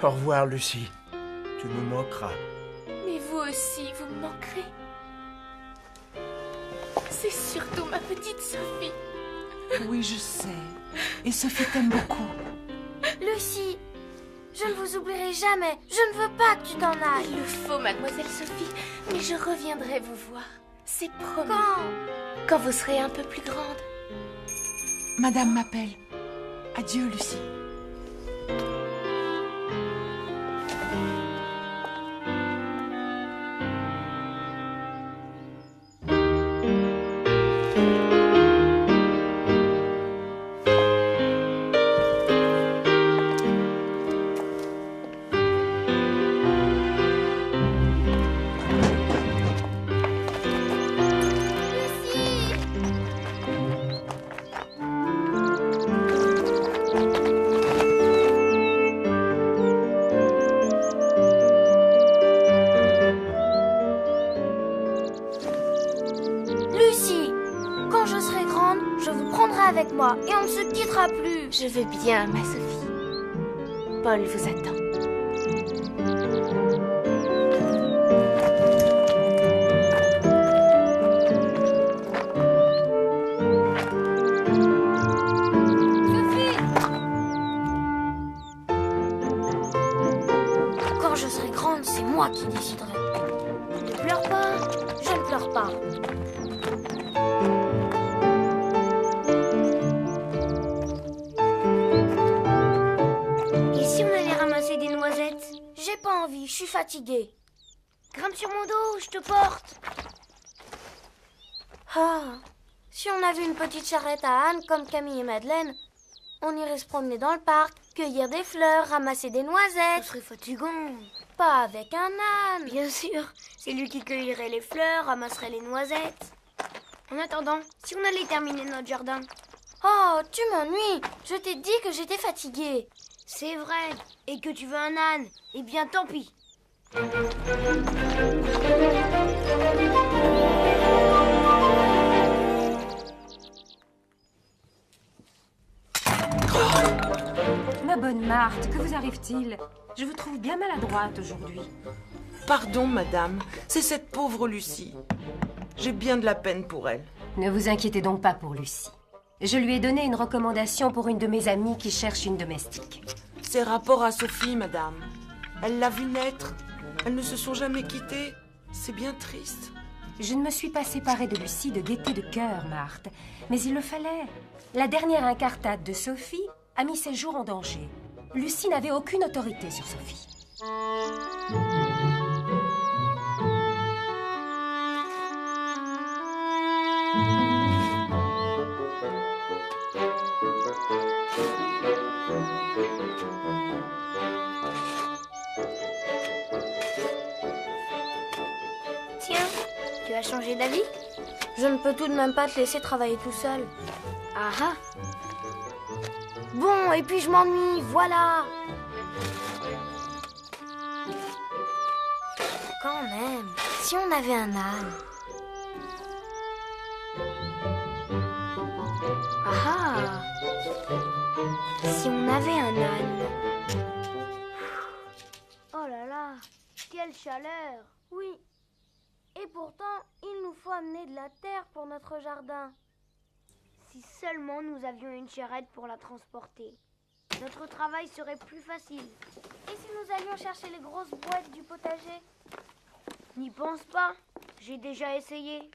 Au revoir, Lucie. Tu me manqueras. Mais vous aussi, vous me manquerez. C'est surtout ma petite Sophie. Oui, je sais. Et Sophie t'aime beaucoup. Lucie, je ne vous oublierai jamais. Je ne veux pas que tu t'en ailles. Il le faut, mademoiselle Sophie. Mais je reviendrai vous voir. C'est promis. Quand vous serez un peu plus grande. Madame m'appelle. Adieu, Lucie. Avec moi et on ne se quittera plus. Je vais bien, ma Sophie. Paul vous attend. Sophie! Quand je serai grande, c'est moi qui déciderai. Ne pleure pas, je ne pleure pas. J'ai pas envie, je suis fatiguée. Grimpe sur mon dos, je te porte. Ah, si on avait une petite charrette à âne comme Camille et Madeleine, on irait se promener dans le parc, cueillir des fleurs, ramasser des noisettes. Ce serait fatigant. Pas avec un âne. Bien sûr, c'est lui qui cueillerait les fleurs, ramasserait les noisettes. En attendant, si on allait terminer notre jardin. Oh, tu m'ennuies. Je t'ai dit que j'étais fatiguée. C'est vrai, et que tu veux un âne. Eh bien, tant pis. Ma bonne Marthe, que vous arrive-t-il? Je vous trouve bien maladroite aujourd'hui. Pardon, madame, c'est cette pauvre Lucie. J'ai bien de la peine pour elle. Ne vous inquiétez donc pas pour Lucie. Je lui ai donné une recommandation pour une de mes amies qui cherche une domestique. C'est rapport à Sophie, madame. Elle l'a vue naître. Elles ne se sont jamais quittées. C'est bien triste. Je ne me suis pas séparée de Lucie de gaieté de cœur, Marthe. Mais il le fallait. La dernière incartade de Sophie a mis ses jours en danger. Lucie n'avait aucune autorité sur Sophie. Tiens, tu as changé d'avis? Je ne peux tout de même pas te laisser travailler tout seul. Ah ah. Bon, et puis je m'ennuie, voilà. Quand même, si on avait un âne. Ah ah. Si on avait un âne. Oh là là, quelle chaleur. Oui. Et pourtant, il nous faut amener de la terre pour notre jardin. Si seulement nous avions une charrette pour la transporter, notre travail serait plus facile. Et si nous allions chercher les grosses boîtes du potager? N'y pense pas, j'ai déjà essayé.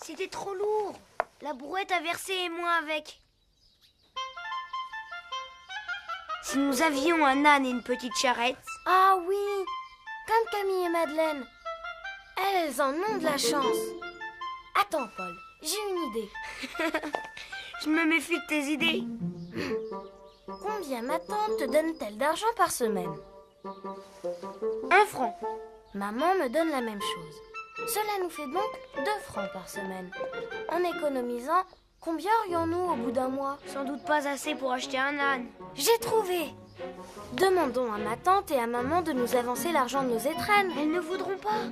C'était trop lourd. La brouette a versé et moi avec. Si nous avions un âne et une petite charrette... Ah oui, comme Camille et Madeleine. Elles en ont de la chance. Attends, Paul, j'ai une idée. Je me méfie de tes idées. Combien ma tante te donne-t-elle d'argent par semaine? 1 franc. Maman me donne la même chose. Cela nous fait donc 2 francs par semaine. En économisant, combien aurions-nous au bout d'un mois? Sans doute pas assez pour acheter un âne. J'ai trouvé! Demandons à ma tante et à maman de nous avancer l'argent de nos étrennes. Elles ne voudront pas.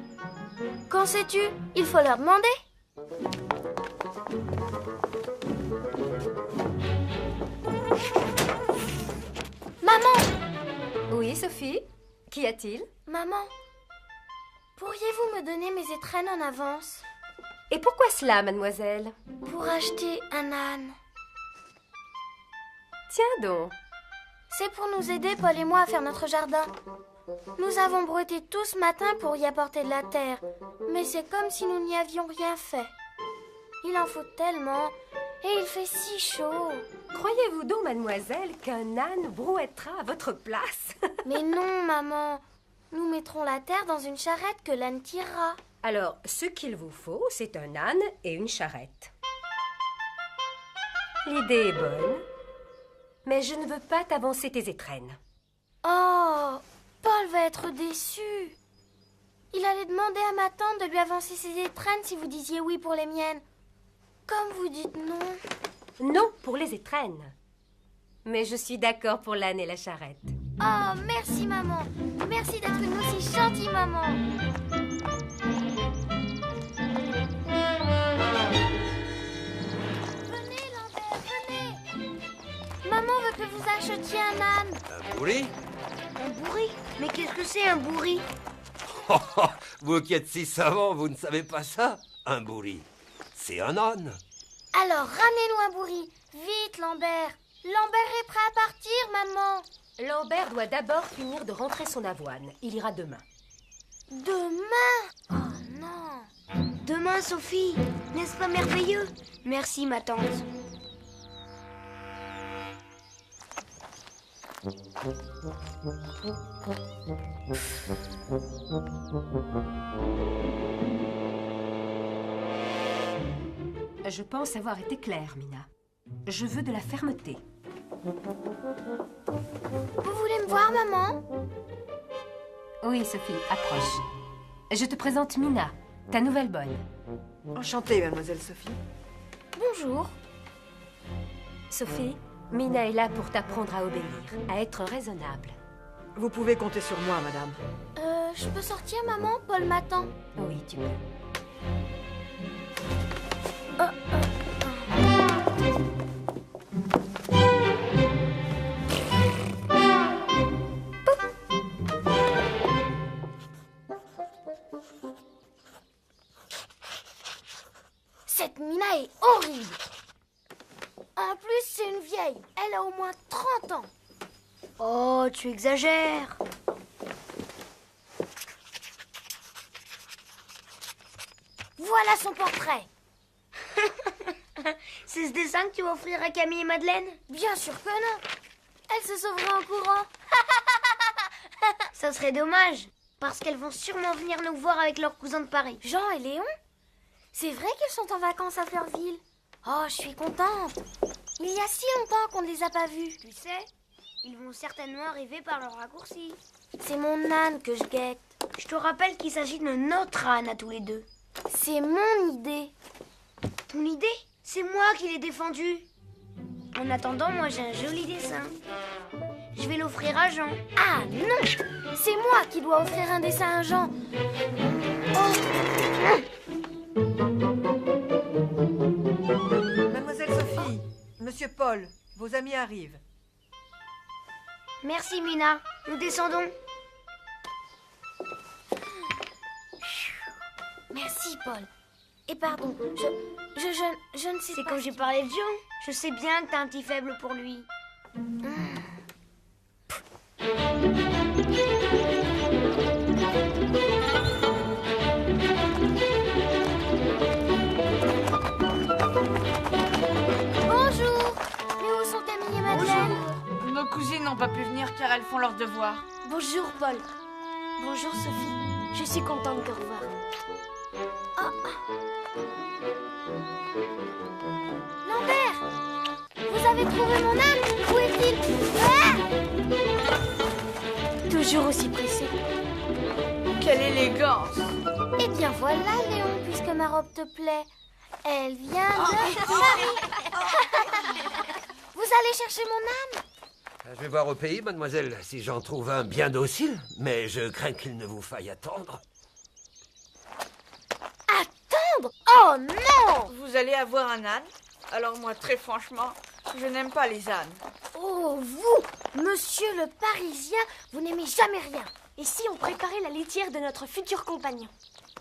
Qu'en sais-tu? Il faut leur demander. Maman! Oui, Sophie? Qu'y a-t-il? Maman, pourriez-vous me donner mes étrennes en avance? Et pourquoi cela, mademoiselle? Pour acheter un âne. Tiens donc. C'est pour nous aider, Paul et moi, à faire notre jardin. Nous avons brouetté tout ce matin pour y apporter de la terre, mais c'est comme si nous n'y avions rien fait. Il en faut tellement, et il fait si chaud. Croyez-vous donc, mademoiselle, qu'un âne brouettera à votre place? Mais non, maman. Nous mettrons la terre dans une charrette que l'âne tirera. Alors, ce qu'il vous faut, c'est un âne et une charrette. L'idée est bonne, mais je ne veux pas t'avancer tes étrennes. Oh, Paul va être déçu. Il allait demander à ma tante de lui avancer ses étrennes si vous disiez oui pour les miennes. Comme vous dites non. Non pour les étrennes. Mais je suis d'accord pour l'âne et la charrette. Oh, merci, maman. Merci d'être une aussi gentille maman. Venez, Lambert, venez. Maman veut que vous achetiez un âne. Un bourri? Un bourri? Mais qu'est-ce que c'est un bourri? Oh, oh, vous qui êtes si savant, vous ne savez pas ça? Un bourri, c'est un âne. Alors, ramenez-nous un bourri. Vite, Lambert. Lambert est prêt à partir, maman. Lambert doit d'abord finir de rentrer son avoine. Il ira demain. Demain? Oh non. Demain, Sophie. N'est-ce pas merveilleux? Merci, ma tante. Je pense avoir été claire, Mina. Je veux de la fermeté. Vous voulez me voir, maman? Oui, Sophie, approche. Je te présente Mina, ta nouvelle bonne. Enchantée, mademoiselle Sophie. Bonjour. Sophie, Mina est là pour t'apprendre à obéir, à être raisonnable. Vous pouvez compter sur moi, madame. Je peux sortir, maman? Paul m'attend. Oui, tu peux. Cette Mina est horrible. En plus, c'est une vieille. Elle a au moins 30 ans. Oh, tu exagères. Voilà son portrait. C'est ce dessin que tu vas offrir à Camille et Madeleine? Bien sûr que non. Elle se sauvera en courant. Ça serait dommage, parce qu'elles vont sûrement venir nous voir avec leurs cousins de Paris. Jean et Léon? C'est vrai qu'ils sont en vacances à Fleurville. Oh, je suis contente. Il y a si longtemps qu'on ne les a pas vus. Tu sais, ils vont certainement arriver par le raccourci. C'est mon âne que je guette. Je te rappelle qu'il s'agit de notre âne à tous les deux. C'est mon idée. Ton idée? C'est moi qui l'ai défendue. En attendant, moi j'ai un joli dessin. Je vais l'offrir à Jean. Ah non! C'est moi qui dois offrir un dessin à Jean. Mademoiselle Sophie, Monsieur Paul, vos amis arrivent. Merci Mina, nous descendons. Merci, Paul. Et pardon, je ne sais C'est pas. comme j'ai parlé de Jean. Je sais bien que t'as un petit faible pour lui. elles font leurs devoirs. Bonjour, Paul. Bonjour, Sophie. Je suis contente de te revoir. Lambert, vous avez trouvé mon âne? Où est-il? Toujours aussi pressé. Quelle élégance! Eh bien voilà, Léon, puisque ma robe te plaît. Elle vient de Paris. Vous allez chercher mon âne? Je vais voir au pays, mademoiselle, si j'en trouve un bien docile, mais je crains qu'il ne vous faille attendre. Attendre? Oh non! Vous allez avoir un âne? Alors moi, très franchement, je n'aime pas les ânes. Oh, vous, monsieur le Parisien, vous n'aimez jamais rien. Et si on préparait la litière de notre futur compagnon?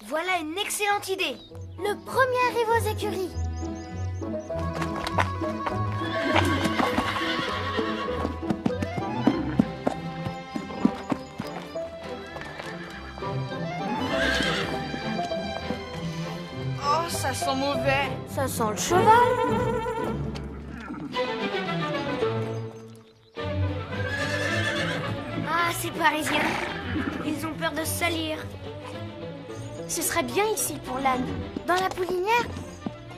Voilà une excellente idée. Le premier arrive aux écuries. Oh, ça sent mauvais. Ça sent le cheval. Ah, ces Parisiens. Ils ont peur de se salir. Ce serait bien ici pour l'âne. Dans la poulinière?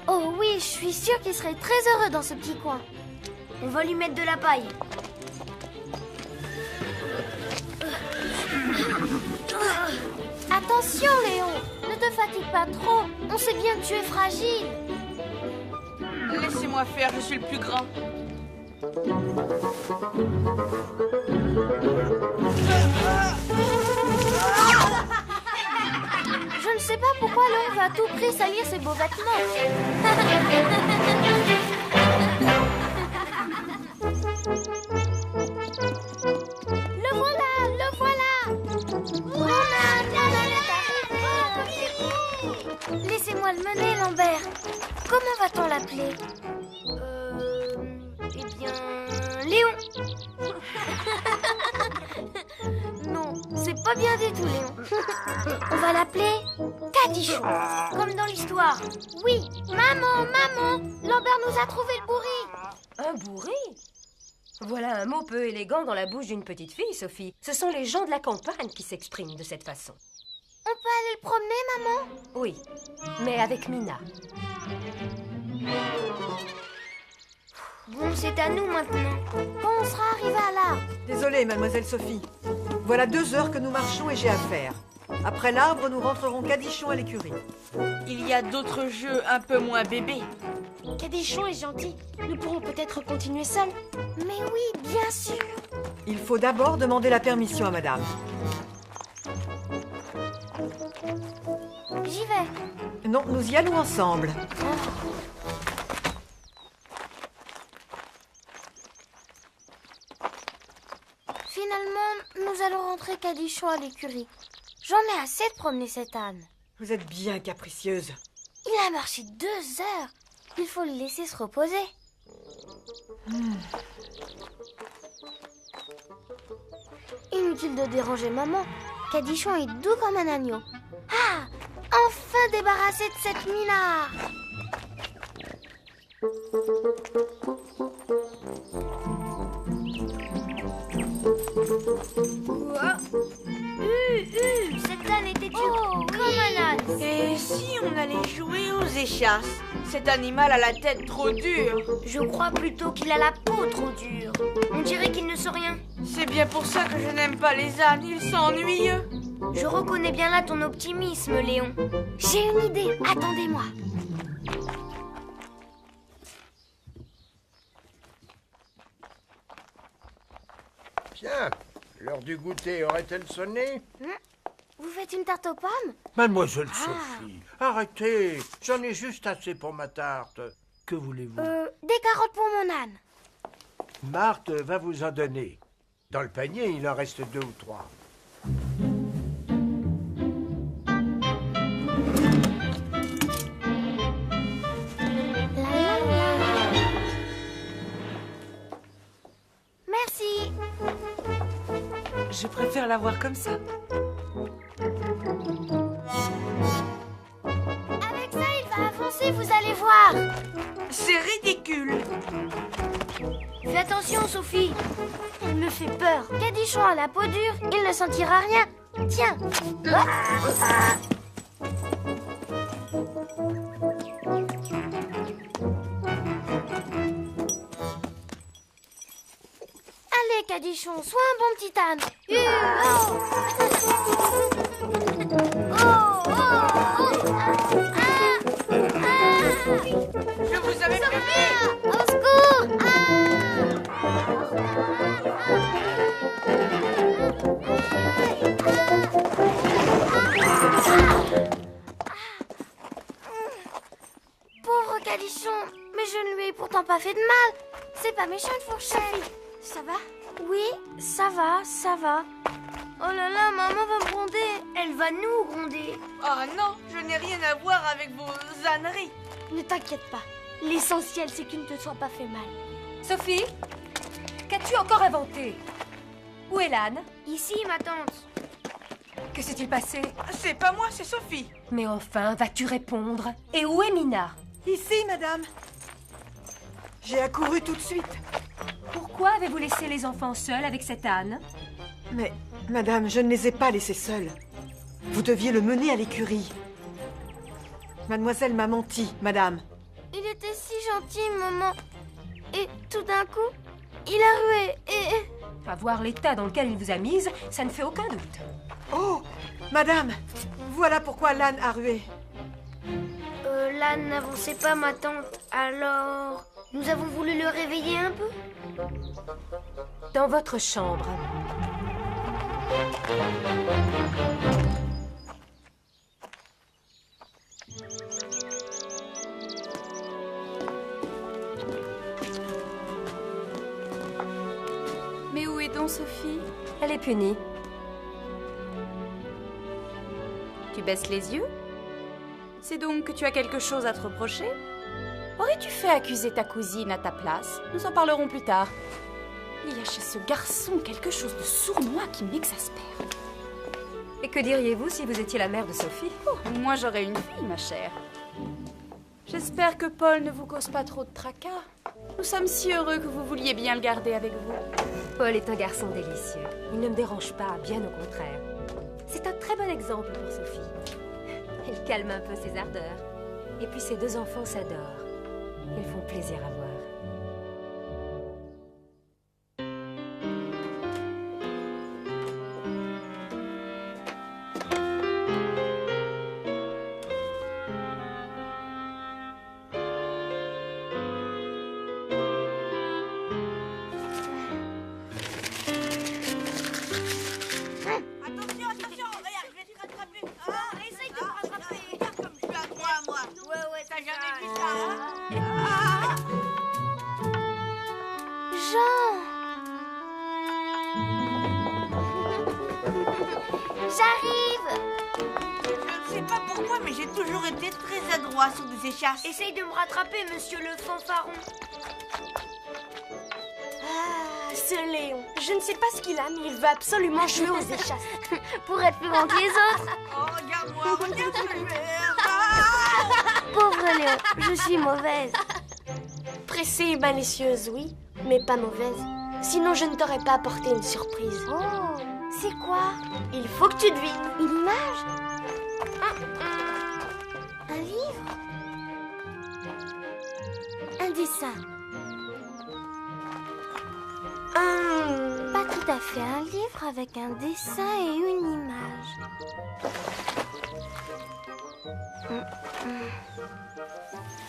Oh oui, je suis sûre qu'il serait très heureux dans ce petit coin. On va lui mettre de la paille. Attention, Léon, ne te fatigue pas trop. On sait bien que tu es fragile. Laissez-moi faire, je suis le plus grand. Je ne sais pas pourquoi Léon veut à tout prix salir ses beaux vêtements. Le voilà, le voilà. Mon âne est arrivé. Laissez-moi le mener, Lambert. Comment va-t-on l'appeler? Eh bien, Léon. Non, c'est pas bien du tout, Léon. On va l'appeler Cadichon. Comme dans l'histoire. Oui, maman, Lambert nous a trouvé le bourri. Un bourri? Voilà un mot peu élégant dans la bouche d'une petite fille, Sophie. Ce sont les gens de la campagne qui s'expriment de cette façon. On peut aller le promener, maman? Oui, mais avec Mina. Bon, c'est à nous maintenant. Quand on sera arrivé à l'arbre. Désolée, mademoiselle Sophie. Voilà 2 heures que nous marchons et j'ai affaire. Après l'arbre, nous rentrerons Cadichon à l'écurie. Il y a d'autres jeux un peu moins bébés. Cadichon est gentil. Nous pourrons peut-être continuer seuls. Mais oui, bien sûr. Il faut d'abord demander la permission à madame. J'y vais. Non, nous y allons ensemble. Finalement, nous allons rentrer Cadichon à l'écurie. J'en ai assez de promener cet âne. Vous êtes bien capricieuse. Il a marché 2 heures. Il faut le laisser se reposer. Inutile de déranger maman. Cadichon est doux comme un agneau. Ah! Enfin débarrassé de cette minard! Cette âne était comme un âne. Et si on allait jouer aux échasses? Cet animal a la tête trop dure. Je crois plutôt qu'il a la peau trop dure. On dirait qu'il ne sait rien. C'est bien pour ça que je n'aime pas les ânes, ils sont ennuyeux. Je reconnais bien là ton optimisme, Léon. J'ai une idée, attendez-moi. Tiens, l'heure du goûter aurait-elle sonné? Vous faites une tarte aux pommes? Mademoiselle Sophie, arrêtez. J'en ai juste assez pour ma tarte. Que voulez-vous? Des carottes pour mon âne. Marthe va vous en donner. Dans le panier, il en reste 2 ou 3. Merci. Je préfère la voir comme ça. Avec ça, il va avancer, vous allez voir. C'est ridicule. Fais attention, Sophie. Elle me fait peur. Cadichon à la peau dure, il ne sentira rien. Tiens. Allez, Cadichon, sois un bon petit âne. Je vous avais prévenu. Au secours! Pauvre Cadichon, mais je ne lui ai pourtant pas fait de mal. C'est pas méchant de fourchette. Ça va? Oui, ça va, ça va. Oh là là, maman va me gronder. Elle va nous gronder. Oh non, je n'ai rien à voir avec vos âneries. Ne t'inquiète pas. L'essentiel, c'est qu'il ne te soit pas fait mal. Sophie, qu'as-tu encore inventé? Où est l'âne? Ici, ma tante. Que s'est-il passé? C'est pas moi, c'est Sophie. Mais enfin, vas-tu répondre? Et où est Mina? Ici, madame. J'ai accouru tout de suite. Pourquoi avez-vous laissé les enfants seuls avec cet âne? Mais, madame, je ne les ai pas laissés seuls. Vous deviez le mener à l'écurie. Mademoiselle m'a menti, madame. Il était si gentil, maman. Et tout d'un coup, il a rué et... À voir l'état dans lequel il vous a mise, ça ne fait aucun doute. Oh, madame, voilà pourquoi l'âne a rué. L'âne n'avançait pas, ma tante. Alors, nous avons voulu le réveiller un peu. Dans votre chambre. Mais où est donc Sophie? Elle est punie. Tu baisses les yeux? C'est donc que tu as quelque chose à te reprocher? Aurais-tu fait accuser ta cousine à ta place? Nous en parlerons plus tard. Il y a chez ce garçon quelque chose de sournois qui m'exaspère. Et que diriez-vous si vous étiez la mère de Sophie? Oh, moi j'aurais une fille, ma chère. J'espère que Paul ne vous cause pas trop de tracas. Nous sommes si heureux que vous vouliez bien le garder avec vous. Paul est un garçon délicieux. Il ne me dérange pas, bien au contraire. C'est un très bon exemple pour Sophie. Elle calme un peu ses ardeurs. Et puis ses deux enfants s'adorent. Ils font plaisir à voir. Attention, attention, regarde, je vais te rattraper. Ah, essaye de me rattraper. Regarde comme je suis à toi, moi. Ouais, t'as jamais vu ça, hein? Jean! J'arrive! Je ne sais pas pourquoi, mais j'ai toujours été très adroit sur des échasses. Essaye de me rattraper, monsieur le fanfaron. Ah, ce Léon. Je ne sais pas ce qu'il a, mais il veut absolument jouer aux échasses. Pour être plus grand que les autres. Oh, regarde-moi, regarde ce que je fais. Ah! Pauvre Léon, je suis mauvaise. Pressée et malicieuse, oui, mais pas mauvaise. Sinon, je ne t'aurais pas apporté une surprise. Oh, c'est quoi? Il faut que tu devines. Une image? Un livre? Un dessin? Pas tout à fait un livre avec un dessin et une image.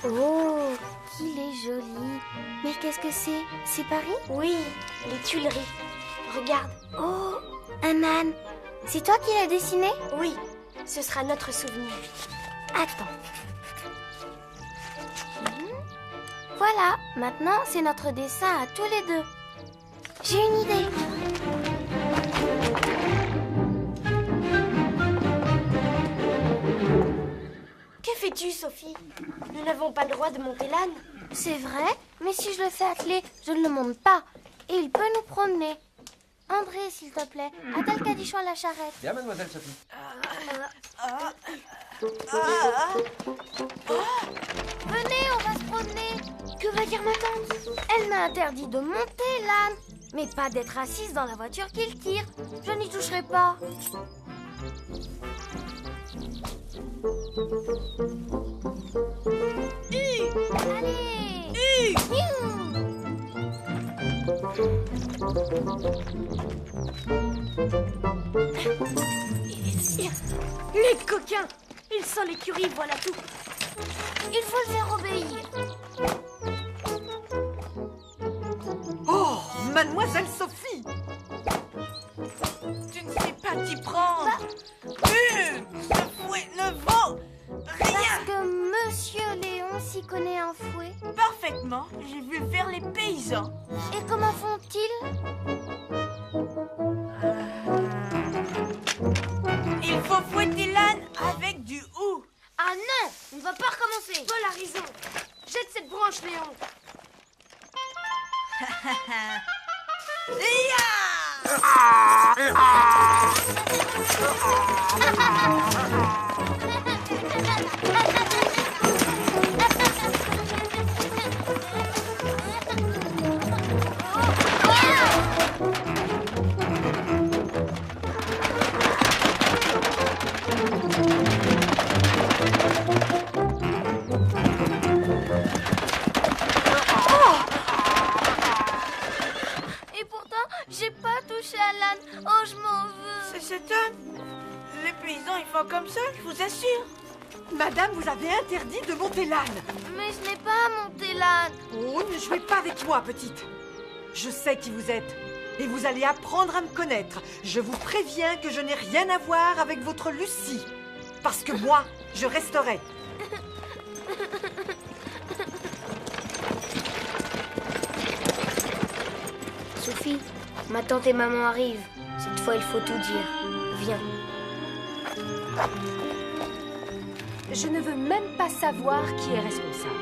Oh, qu'il est joli. Mais qu'est-ce que c'est? C'est Paris? Oui, les Tuileries. Regarde. Oh, un âne. C'est toi qui l'as dessiné? Oui, ce sera notre souvenir. Attends. Voilà, maintenant c'est notre dessin à tous les deux. J'ai une idée. Que fais-tu, Sophie? Nous n'avons pas le droit de monter l'âne. C'est vrai, mais si je le fais atteler, je ne le monte pas. Et il peut nous promener. André, s'il te plaît, attelle Cadichon à la charrette. Bien, mademoiselle Sophie. Venez, on va se promener. Que va dire ma tante? Elle m'a interdit de monter l'âne, mais pas d'être assise dans la voiture qu'il tire. Je n'y toucherai pas. Allez! Les coquins! Ils sont l'écurie, voilà tout. Il faut le faire obéir. Oh, mademoiselle Sophie! Tu ne sais pas t'y prendre. Ce fouet ne vaut rien. Parce que Monsieur Léon s'y connaît en fouet. Parfaitement, j'ai vu faire les paysans. Et comment font-ils? Il faut fouetter l'âne avec du hou. Ah non! On ne va pas recommencer. Paul a raison. Jette cette branche, Léon. Et pourtant, j'ai pas touché à l'âne. Oh, je m'en veux. C'est cet âne. Les paysans, ils font comme ça, je vous assure. Madame, vous avez interdit de monter l'âne. Mais je n'ai pas monté l'âne. Oh, ne jouez pas avec moi, petite. Je sais qui vous êtes. Et vous allez apprendre à me connaître. Je vous préviens que je n'ai rien à voir avec votre Lucie. Parce que moi, je resterai. Sophie, ma tante et maman arrivent. Cette fois, il faut tout dire. Viens. Je ne veux même pas savoir qui est responsable.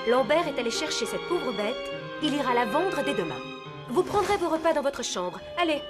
Lambert est allé chercher cette pauvre bête. Il ira la vendre dès demain. Vous prendrez vos repas dans votre chambre. Allez.